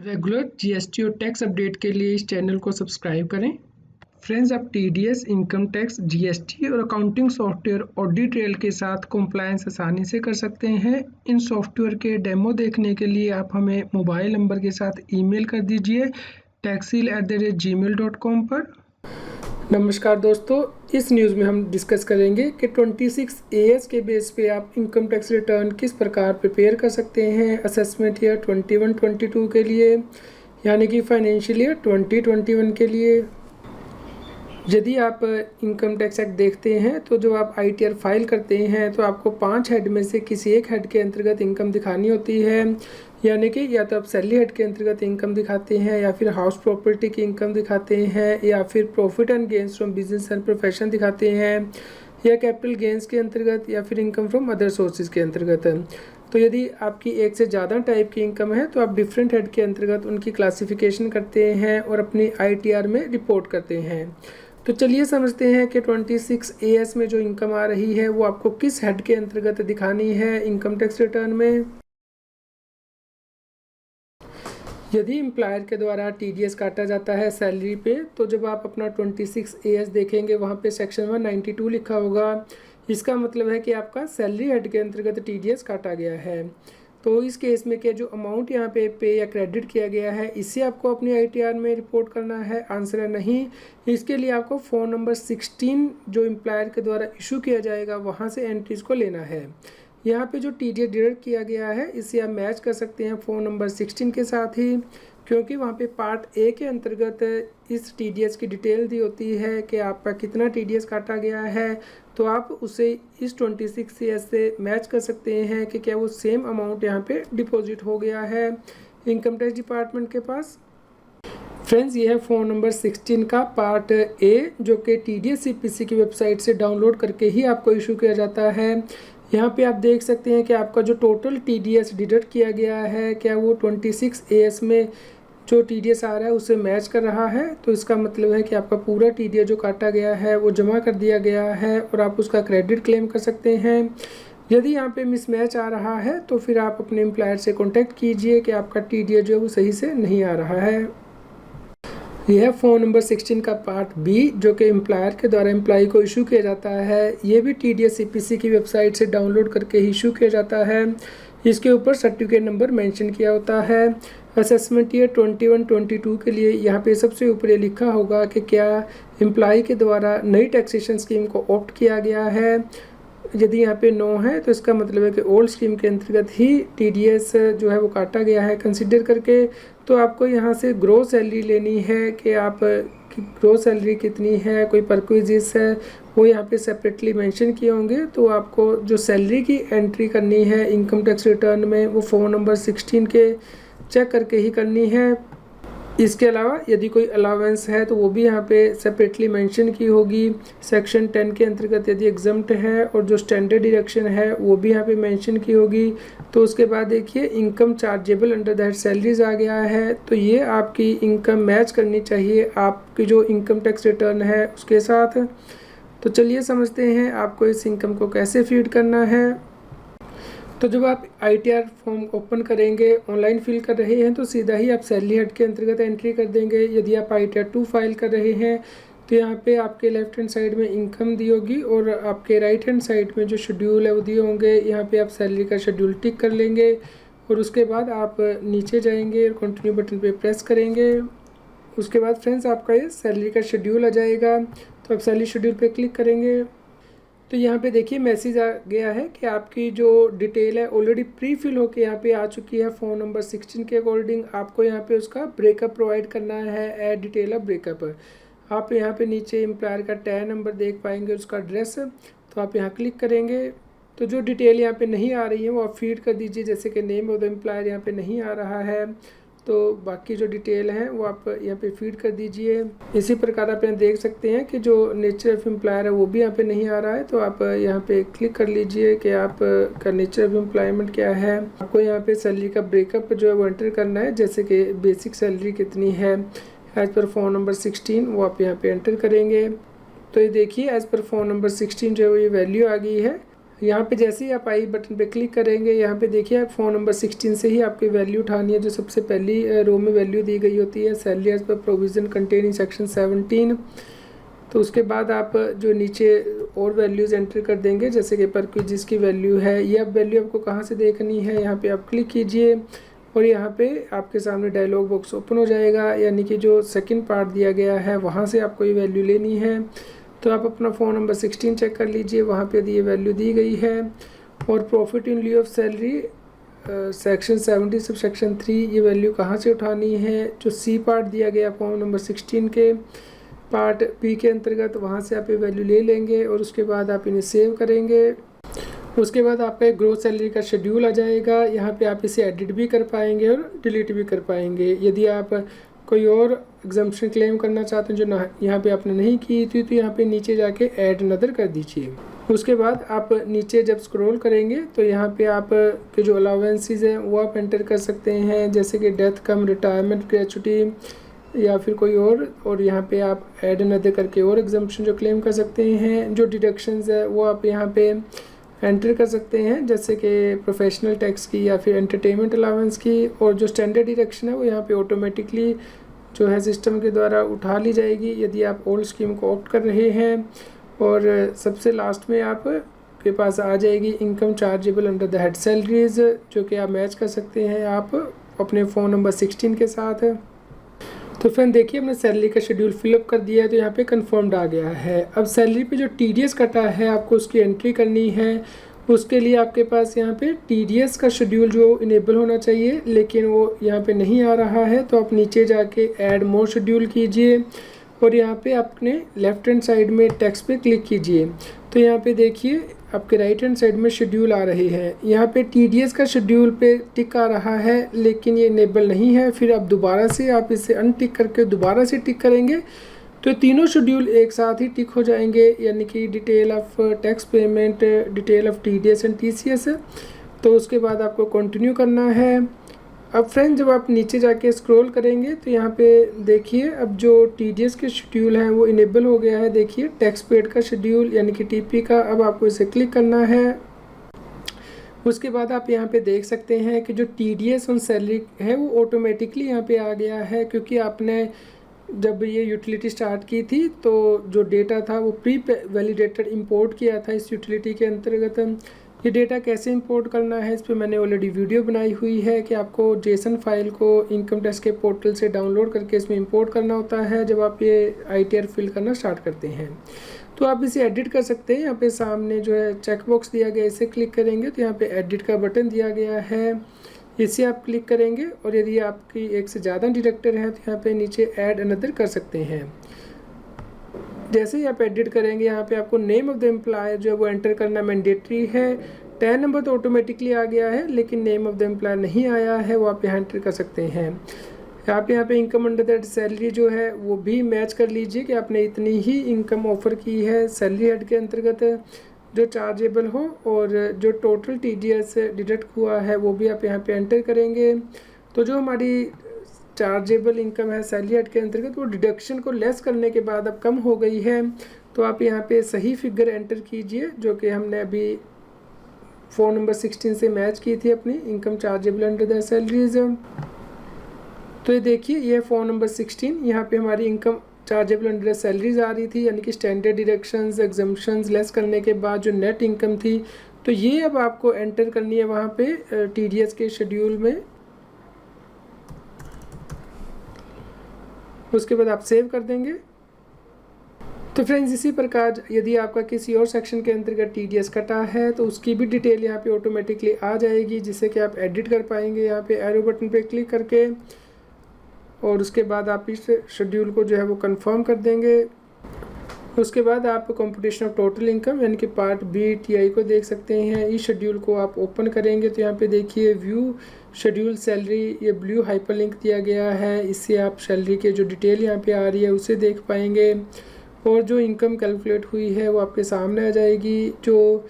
Regular GST और tax update के लिए इस चैनल को सब्सक्राइब करें। फ्रेंड्स, आप टीडीएस, इनकम टैक्स, जीएसटी और अकाउंटिंग सॉफ्टवेयर ऑडिट ट्रेल के साथ कंप्लायंस आसानी से कर सकते हैं। इन सॉफ्टवेयर के डेमो देखने के लिए आप हमें मोबाइल नंबर के साथ ईमेल कर दीजिए taxil@gmail.com पर। नमस्कार दोस्तों, इस न्यूज़ में हम डिस्कस करेंगे कि 26 AS के बेस पे आप इनकम टैक्स रिटर्न किस प्रकार प्रिपेयर कर सकते हैं असेसमेंट ईयर 21-22 के लिए, यानी कि फाइनेंशियल ईयर 2021 के लिए। यदि आप इनकम टैक्स एक्ट देखते हैं तो जब आप ITR फाइल करते हैं तो आपको 5 हेड में से किसी एक हेड के अंतर्गत इनकम दिखानी होती है, यानी कि या तो आप सैलरी हेड के अंतर्गत इनकम दिखाते हैं, या फिर हाउस प्रॉपर्टी की इनकम दिखाते हैं, या फिर profit and gains from business and profession दिखाते हैं, या कैपिटल गेन्स के अंतर्गत, या फिर इनकम फ्रॉम अदर सोर्सेज के अंतर्गत। तो यदि आपकी एक से ज़्यादा टाइप की इनकम है तो आप डिफरेंट हेड के अंतर्गत उनकी क्लासिफिकेशन करते हैं और अपनी ITR में रिपोर्ट करते हैं। तो चलिए समझते हैं कि 26 AS में जो इनकम आ रही है वो आपको किस हेड के अंतर्गत दिखानी है इनकम टैक्स रिटर्न में। यदि एम्प्लॉयर के द्वारा TDS काटा जाता है सैलरी पे, तो जब आप अपना 26 AS देखेंगे वहाँ पे सेक्शन 192 लिखा होगा। इसका मतलब है कि आपका सैलरी हेड के अंतर्गत TDS काटा गया है। तो इस केस में क्या जो अमाउंट यहाँ पे या क्रेडिट किया गया है इसे आपको अपनी ITR में रिपोर्ट करना है, आंसर है नहीं। इसके लिए आपको फॉर्म नंबर 16 जो एम्प्लॉयर के द्वारा इशू किया जाएगा वहाँ से एंट्रीज को लेना है। यहाँ पे जो TDS डिडक्ट किया गया है इसे आप मैच कर सकते हैं फॉर्म नंबर 16 के साथ ही, क्योंकि वहाँ पे पार्ट A के अंतर्गत इस TDS की डिटेल दी होती है कि आपका कितना TDS काटा गया है। तो आप उसे इस 26 AS से मैच कर सकते हैं कि क्या वो सेम अमाउंट यहाँ पे डिपॉजिट हो गया है इनकम टैक्स डिपार्टमेंट के पास। फ्रेंड्स, ये है फॉर्म नंबर 16 का पार्ट A, जो कि TDS CPC की वेबसाइट से डाउनलोड करके ही आपको इशू किया जाता है। यहाँ पे आप देख सकते हैं कि आपका जो टोटल TDS डिडक्ट किया गया है क्या वो 26 AS में जो TDS आ रहा है उससे मैच कर रहा है। तो इसका मतलब है कि आपका पूरा TDS जो काटा गया है वो जमा कर दिया गया है और आप उसका क्रेडिट क्लेम कर सकते हैं। यदि यहाँ पे मिसमैच आ रहा है तो फिर आप अपने एम्प्लॉयर से कॉन्टैक्ट कीजिए कि आपका TDS जो है वो सही से नहीं आ रहा है। यह है फॉर्म नंबर 16 का पार्ट B, जो कि एम्प्लॉयर के द्वारा एम्प्लॉई को इशू किया जाता है। ये भी TDS CPC की वेबसाइट से डाउनलोड करके इशू किया जाता है। इसके ऊपर सर्टिफिकेट नंबर मेंशन किया होता है। असेसमेंट ईयर 21-22 के लिए यहाँ पे सबसे ऊपर ये लिखा होगा कि क्या एम्प्लॉई के द्वारा नई टैक्सेशन स्कीम को ऑप्ट किया गया है। यदि यहाँ पे नो है तो इसका मतलब है कि ओल्ड स्कीम के अंतर्गत ही TDS जो है वो काटा गया है कंसिडर करके। तो आपको यहाँ से ग्रोस सैलरी लेनी है कि आप ग्रोस सैलरी कितनी है, कोई परक्विजिस है वो यहाँ पे सेपरेटली मेंशन किए होंगे। तो आपको जो सैलरी की एंट्री करनी है इनकम टैक्स रिटर्न में वो फॉर्म नंबर 16 के चेक करके ही करनी है। इसके अलावा यदि कोई अलावेंस है तो वो भी यहाँ पे सेपरेटली मेंशन की होगी। सेक्शन 10 के अंतर्गत यदि एग्जम्प्ट है और जो स्टैंडर्ड डिडक्शन है वो भी यहाँ पे मेंशन की होगी। तो उसके बाद देखिए income chargeable under that salaries आ गया है। तो ये आपकी इनकम मैच करनी चाहिए आपकी जो इनकम टैक्स रिटर्न है उसके साथ। तो चलिए समझते हैं आपको इस इनकम को कैसे फीड करना है। तो जब आप ITR फॉर्म ओपन करेंगे, ऑनलाइन फिल कर रहे हैं तो सीधा ही आप सैलरी हेड के अंतर्गत एंट्री कर देंगे। यदि आप ITR 2 फाइल कर रहे हैं तो यहाँ पे आपके लेफ्ट हैंड साइड में इनकम दी होगी और आपके राइट हैंड साइड में जो शेड्यूल है वो दिए होंगे। यहाँ पे आप सैलरी का शेड्यूल टिक कर लेंगे और उसके बाद आप नीचे जाएंगे और कंटिन्यू बटन पे प्रेस करेंगे। उसके बाद फ्रेंड्स आपका ये सैलरी का शेड्यूल आ जाएगा। तो आप सैलरी शेड्यूल पे क्लिक करेंगे तो यहाँ पे देखिए मैसेज आ गया है कि आपकी जो डिटेल है ऑलरेडी प्री फिल होके यहाँ पे आ चुकी है। फॉर्म नंबर 16 के अकॉर्डिंग आपको यहाँ पे उसका ब्रेकअप प्रोवाइड करना है, ऐड डिटेल ऑफ ब्रेकअप। आप यहाँ पे नीचे एम्प्लॉयर का टैग नंबर देख पाएंगे, उसका एड्रेस। तो आप यहाँ क्लिक करेंगे तो जो डिटेल यहाँ पे नहीं आ रही है वो आप फीड कर दीजिए, जैसे कि नेम ऑफ द एम्प्लॉयर यहाँ पे नहीं आ रहा है तो बाकी जो डिटेल हैं वो आप यहाँ पे फीड कर दीजिए। इसी प्रकार आप यहाँ देख सकते हैं कि जो नेचर ऑफ एम्प्लॉयर है वो भी यहाँ पे नहीं आ रहा है। तो आप यहाँ पे क्लिक कर लीजिए कि आप का नेचर ऑफ एम्प्लॉयमेंट क्या है। आपको यहाँ पे सैलरी का ब्रेकअप जो है वो एंटर करना है, जैसे कि बेसिक सैलरी कितनी है एज़ पर फॉर्म नंबर 16 वो आप यहाँ पे एंटर करेंगे। तो ये देखिए एज़ पर फॉर्म नंबर 16 जो है वो ये वैल्यू आ गई है यहाँ पे जैसे ही आप आई बटन पे क्लिक करेंगे, यहाँ पे देखिए आप फ़ोन नंबर 16 से ही आपकी वैल्यू उठानी है, जो सबसे पहली रो में वैल्यू दी गई होती है, salary as per provision containing section 17। तो उसके बाद आप जो नीचे और वैल्यूज़ एंटर कर देंगे, जैसे कि पर क्विज जिसकी वैल्यू है, ये अब वैल्यू आपको कहाँ से देखनी है, यहाँ पे आप क्लिक कीजिए और यहाँ पे आपके सामने डायलॉग बॉक्स ओपन हो जाएगा, यानी कि जो सेकंड पार्ट दिया गया है वहाँ से आपको ये वैल्यू लेनी है। तो आप अपना फ़ोन नंबर 16 चेक कर लीजिए, वहाँ पे ये वैल्यू दी गई है। और profit in लिeu of salary section 70 sub section 3, ये वैल्यू कहाँ से उठानी है, जो सी पार्ट दिया गया फ़ोन नंबर 16 के पार्ट बी के अंतर्गत, वहाँ से आप ये वैल्यू ले लेंगे और उसके बाद आप इन्हें सेव करेंगे। उसके बाद आपका एक ग्रोथ सैलरी का शेड्यूल आ जाएगा, यहाँ पे आप इसे एडिट भी कर पाएंगे और डिलीट भी कर पाएंगे। यदि आप कोई और एग्जम्पशन क्लेम करना चाहते हैं जो ना यहाँ पे आपने नहीं की थी, तो यहाँ पे नीचे जाके ऐड अनदर कर दीजिए। उसके बाद आप नीचे जब स्क्रॉल करेंगे तो यहाँ पे आप के जो अलाउंसेस हैं वो आप एंटर कर सकते हैं, जैसे कि डेथ कम, रिटायरमेंट, ग्रेचुटी या फिर कोई और यहाँ पे आप ऐड अनदर करके और एग्जम्पशन जो क्लेम कर सकते हैं। जो डिडक्शंस है वो आप यहाँ पे एंटर कर सकते हैं, जैसे कि प्रोफेशनल टैक्स की या फिर एंटरटेनमेंट अलाउंस की। और जो स्टैंडर्ड डिडक्शन है वो यहाँ पे ऑटोमेटिकली जो है सिस्टम के द्वारा उठा ली जाएगी यदि आप ओल्ड स्कीम को ऑप्ट कर रहे हैं। और सबसे लास्ट में आप के पास आ जाएगी income chargeable under the head salaries, जो कि आप मैच कर सकते हैं आप अपने फ़ोन नंबर 16 के साथ। तो फ्रेंड देखिए हमने सैलरी का शेड्यूल फिलअप कर दिया है, तो यहाँ पे कंफर्म्ड आ गया है। अब सैलरी पे जो टीडीएस कटा है आपको उसकी एंट्री करनी है। उसके लिए आपके पास यहाँ पे टीडीएस का शेड्यूल जो इनेबल होना चाहिए, लेकिन वो यहाँ पे नहीं आ रहा है, तो आप नीचे जाके ऐड मोर शेड्यूल कीजिए और यहाँ पे अपने लेफ्ट हैंड साइड में टेक्स्ट पे क्लिक कीजिए। तो यहाँ पे देखिए आपके राइट हैंड साइड में शेड्यूल आ रहे हैं, यहाँ पे टीडीएस का शेड्यूल पे टिक आ रहा है, लेकिन ये इनेबल नहीं है। फिर आप दोबारा से आप इसे अनटिक करके दोबारा से टिक करेंगे तो तीनों शेड्यूल एक साथ ही टिक हो जाएंगे, यानी कि detail of tax payment, detail of TDS and TCS. तो उसके बाद आपको कंटिन्यू करना है। अब फ्रेंड जब आप नीचे जाके स्क्रॉल करेंगे तो यहाँ पे देखिए अब जो टीडीएस के शेड्यूल हैं वो इनेबल हो गया है। देखिए टैक्स पेड का शेड्यूल यानी कि टीपी का, अब आपको इसे क्लिक करना है। उसके बाद आप यहाँ पे देख सकते हैं कि जो टीडीएस ऑन सैलरी है वो ऑटोमेटिकली यहाँ पे आ गया है, क्योंकि आपने जब ये यूटिलिटी स्टार्ट की थी तो जो डेटा था वो प्री वैलिडेटेड इंपोर्ट किया था इस यूटिलिटी के अंतर्गत। ये डेटा कैसे इंपोर्ट करना है इस पर मैंने ऑलरेडी वीडियो बनाई हुई है कि आपको जेसन फाइल को इनकम टैक्स के पोर्टल से डाउनलोड करके इसमें इंपोर्ट करना होता है जब आप ये ITR फिल करना स्टार्ट करते हैं। तो आप इसे एडिट कर सकते हैं। यहाँ पे सामने जो है चेक बॉक्स दिया गया, इसे क्लिक करेंगे तो यहाँ पे एडिट का बटन दिया गया है, इसे आप क्लिक करेंगे। और यदि आपकी एक से ज़्यादा डिडक्टर हैं तो यहाँ पे नीचे ऐड अनदर कर सकते हैं। जैसे ही आप एडिट करेंगे यहाँ पे आपको नेम ऑफ द एम्प्लॉयर जो है वो एंटर करना मैंडेटरी है। 10 नंबर तो ऑटोमेटिकली आ गया है, लेकिन नेम ऑफ द एम्प्लॉयर नहीं आया है, वो आप यहाँ एंटर कर सकते हैं। आप यहाँ पे इनकम अंडर दैट सैलरी जो है वो भी मैच कर लीजिए कि आपने इतनी ही इनकम ऑफर की है सैलरी हेड के अंतर्गत जो चार्जेबल हो, और जो टोटल टीडीएस डिडक्ट हुआ है वो भी आप यहाँ पे एंटर करेंगे। तो जो हमारी चार्जेबल इनकम है सैलरी हेड के अंतर्गत वो डिडक्शन को लेस करने के बाद अब कम हो गई है। तो आप यहाँ पे सही फिगर एंटर कीजिए जो कि हमने अभी फ़ोन नंबर 16 से मैच की थी अपनी income chargeable under the salaries. तो ये देखिए ये फ़ोन नंबर 16, यहाँ पे हमारी इनकम चार्जेबल अंडर सैलरीज आ रही थी, यानी कि स्टैंडर्ड डिडक्शंस एग्जम्पशंस लेस करने के बाद जो नेट इनकम थी। तो ये अब आपको एंटर करनी है वहाँ पे टीडीएस के शेड्यूल में। उसके बाद आप सेव कर देंगे। तो फ्रेंड्स इसी प्रकार यदि आपका किसी और सेक्शन के अंतर्गत टीडीएस कटा है तो उसकी भी डिटेल यहाँ पे ऑटोमेटिकली आ जाएगी, जिससे कि आप एडिट कर पाएंगे यहाँ पे एरो बटन पे क्लिक करके। और उसके बाद आप इस शेड्यूल को जो है वो कंफर्म कर देंगे। उसके बाद आप कंप्यूटेशन ऑफ टोटल इनकम यानी कि पार्ट बी टीआई को देख सकते हैं। इस शेड्यूल को आप ओपन करेंगे तो यहाँ पे देखिए व्यू शेड्यूल सैलरी, ये ब्लू हाइपरलिंक दिया गया है, इससे आप सैलरी के जो डिटेल यहाँ पे आ रही है उसे देख पाएंगे। और जो इनकम कैलकुलेट हुई है वो आपके सामने आ जाएगी। जो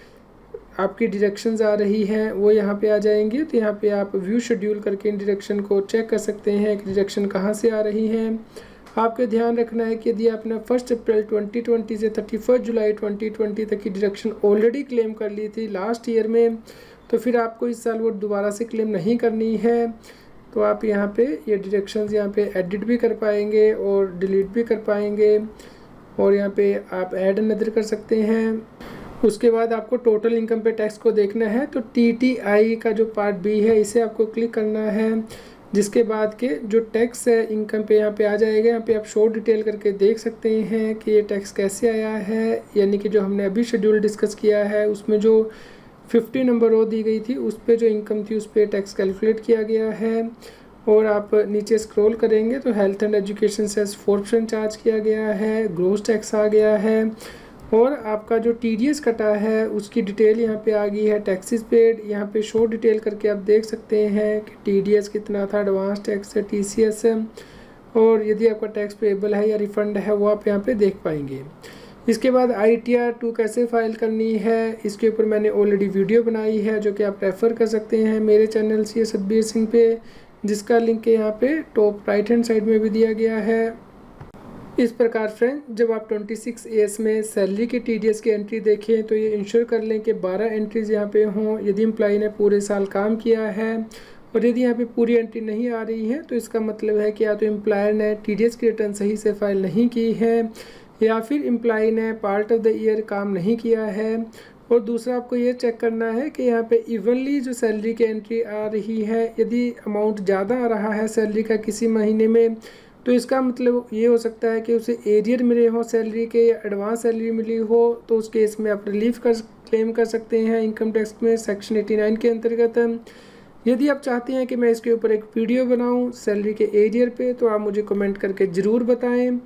आपकी डिडक्शंस आ रही हैं वो यहाँ पे आ जाएंगे। तो यहाँ पे आप व्यू शेड्यूल करके इन डिडक्शन को चेक कर सकते हैं कि डिडक्शन कहाँ से आ रही हैं। आपको ध्यान रखना है कि यदि आपने 1 अप्रैल 2020 से 31 जुलाई 2020 तक की डिडक्शन ऑलरेडी क्लेम कर ली थी लास्ट ईयर में, तो फिर आपको इस साल वो दोबारा से क्लेम नहीं करनी है। तो आप यहाँ पे ये डिडक्शंस यहाँ पे एडिट भी कर पाएंगे और डिलीट भी कर पाएंगे, और यहाँ पे आप ऐड नज़र कर सकते हैं। उसके बाद आपको टोटल इनकम पे टैक्स को देखना है, तो TTI का जो पार्ट बी है इसे आपको क्लिक करना है, जिसके बाद के जो टैक्स है इनकम पे यहाँ पे आ जाएगा। यहाँ पे आप शो डिटेल करके देख सकते हैं कि ये टैक्स कैसे आया है, यानी कि जो हमने अभी शेड्यूल डिस्कस किया है उसमें जो 50 नंबर रो दी गई थी उस पर जो इनकम थी उस पर टैक्स कैलकुलेट किया गया है। और आप नीचे स्क्रॉल करेंगे तो health and education cess 4% charge किया गया है, ग्रोस टैक्स आ गया है, और आपका जो TDS कटा है उसकी डिटेल यहाँ पे आ गई है, टैक्सेस पेड। यहाँ पे शो डिटेल करके आप देख सकते हैं कि TDS कितना था, एडवांस टैक्स है, TCS है, और यदि आपका टैक्स पेएबल है या रिफंड है वो आप यहाँ पे देख पाएंगे। इसके बाद ITR 2 कैसे फाइल करनी है, इसके ऊपर मैंने ऑलरेडी वीडियो बनाई है जो कि आप रेफ़र कर सकते हैं मेरे चैनल CS सतबीर सिंह पे, जिसका लिंक यहाँ पे टॉप राइट हैंड साइड में भी दिया गया है। इस प्रकार फ्रेंड, जब आप 26 AS में सैलरी की TDS की एंट्री देखें तो ये इंश्योर कर लें कि 12 एंट्रीज़ यहाँ पे हों यदि एम्प्लॉई ने पूरे साल काम किया है। और यदि यहाँ पे पूरी एंट्री नहीं आ रही है तो इसका मतलब है कि या तो एम्प्लॉयर ने TDS की रिटर्न सही से फाइल नहीं की है, या फिर एम्प्लॉई ने पार्ट ऑफ द ईयर काम नहीं किया है। और दूसरा आपको ये चेक करना है कि यहाँ पे इवनली जो सैलरी की एंट्री आ रही है, यदि अमाउंट ज़्यादा आ रहा है सैलरी का किसी महीने में तो इसका मतलब ये हो सकता है कि उसे एरियर मिले हो सैलरी के या एडवांस सैलरी मिली हो, तो उस केस में आप रिलीफ क्लेम कर सकते हैं इनकम टैक्स में सेक्शन 89 के अंतर्गत। यदि आप चाहते हैं कि मैं इसके ऊपर एक वीडियो बनाऊं सैलरी के एरियर पे तो आप मुझे कमेंट करके ज़रूर बताएं।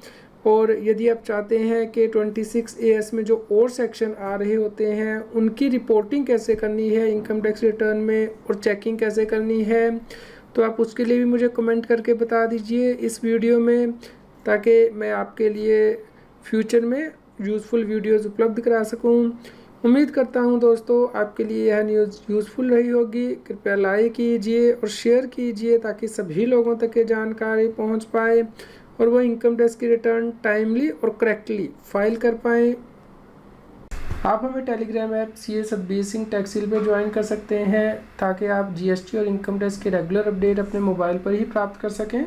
और यदि आप चाहते हैं कि 26 AS में जो और सेक्शन आ रहे होते हैं उनकी रिपोर्टिंग कैसे करनी है इनकम टैक्स रिटर्न में और चेकिंग कैसे करनी है, तो आप उसके लिए भी मुझे कमेंट करके बता दीजिए इस वीडियो में, ताकि मैं आपके लिए फ्यूचर में यूज़फुल वीडियोस उपलब्ध करा सकूं। उम्मीद करता हूं दोस्तों आपके लिए यह न्यूज़ यूज़फुल रही होगी। कृपया लाइक कीजिए और शेयर कीजिए ताकि सभी लोगों तक ये जानकारी पहुंच पाए और वो इनकम टैक्स की रिटर्न टाइमली और करेक्टली फाइल कर पाएँ। आप हमें Telegram app CS Satbir Singh टैक्सील पर ज्वाइन कर सकते हैं ताकि आप GST और इनकम टैक्स के रेगुलर अपडेट अपने मोबाइल पर ही प्राप्त कर सकें।